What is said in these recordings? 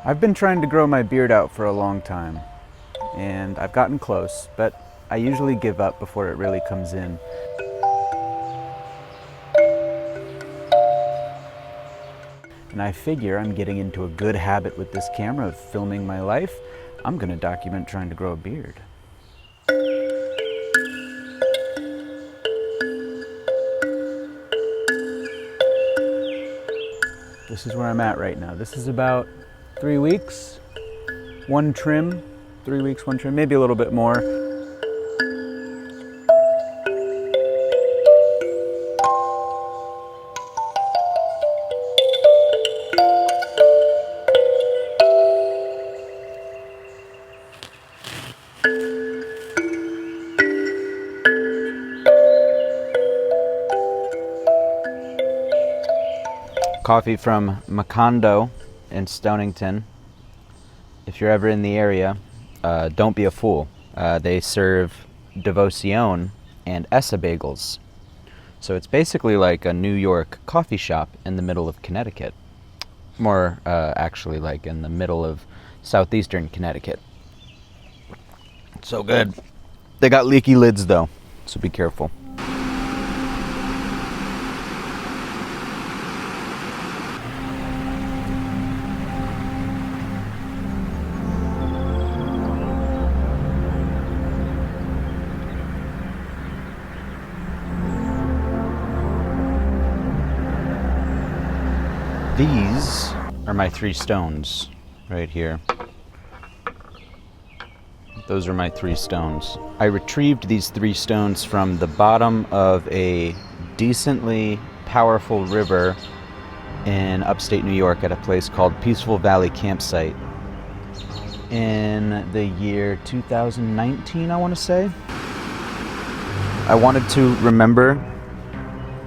I've been trying to grow my beard out for a long time, and I've gotten close, but I usually give up before it really comes in. And I figure I'm getting into a good habit with this camera of filming my life. I'm gonna document trying to grow a beard. This is where I'm at right now. This is about 3 weeks, one trim, 3 weeks, one trim, maybe a little bit more. Coffee from Macondo in Stonington. If you're ever in the area, don't be a fool. They serve Devoción and Essa bagels. So it's basically like a New York coffee shop in the middle of Connecticut. More actually like in the middle of southeastern Connecticut. So good. They got leaky lids though, so be careful. These are my 3 stones right here. Those are my 3 stones. I retrieved these 3 stones from the bottom of a decently powerful river in upstate New York at a place called Peaceful Valley Campsite in the year 2019, I want to say. I wanted to remember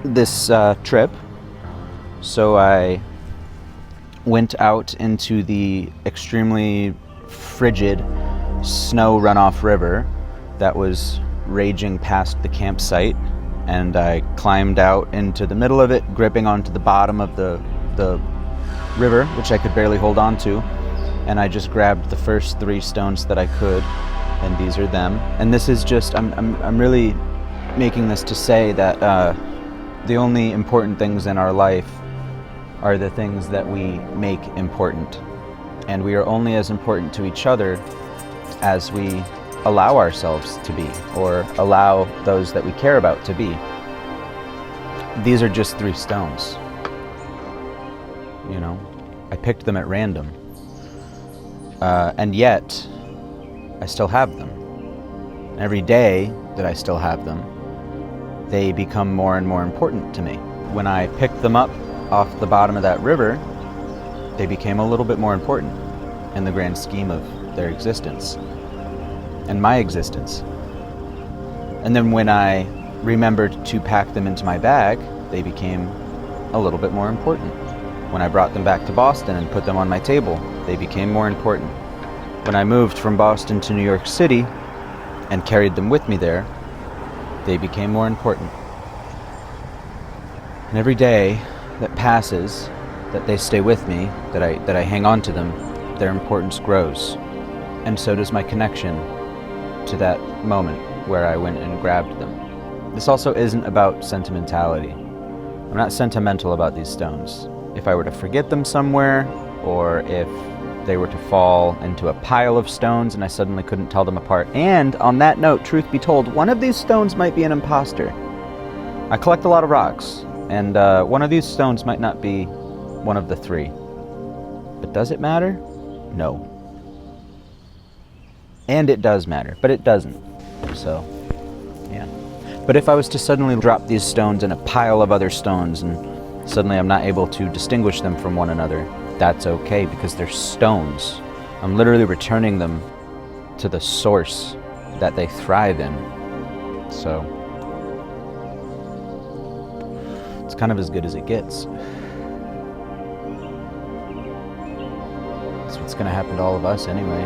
this trip, so I went out into the extremely frigid snow runoff river that was raging past the campsite, and I climbed out into the middle of it, gripping onto the bottom of the river, which I could barely hold on to, and I just grabbed the first 3 stones that I could, and these are them. And this is just, I'm really making this to say that the only important things in our life are the things that we make important. And we are only as important to each other as we allow ourselves to be, or allow those that we care about to be. These are just 3 stones. You know, I picked them at random. And yet, I still have them. And every day that I still have them, they become more and more important to me. When I picked them up off the bottom of that river, they became a little bit more important in the grand scheme of their existence and my existence. And then when I remembered to pack them into my bag, they became a little bit more important. When I brought them back to Boston and put them on my table, they became more important. When I moved from Boston to New York City and carried them with me there, they became more important. And every day that passes, that they stay with me, that I hang on to them, their importance grows. And so does my connection to that moment where I went and grabbed them. This also isn't about sentimentality. I'm not sentimental about these stones. If I were to forget them somewhere, or if they were to fall into a pile of stones and I suddenly couldn't tell them apart. And on that note, truth be told, one of these stones might be an imposter. I collect a lot of rocks, and one of these stones might not be one of the 3. But does it matter? No. And it does matter, but it doesn't. So, yeah. But if I was to suddenly drop these stones in a pile of other stones and suddenly I'm not able to distinguish them from one another, that's okay, because they're stones. I'm literally returning them to the source that they thrive in. So, it's kind of as good as it gets. That's what's gonna happen to all of us anyway.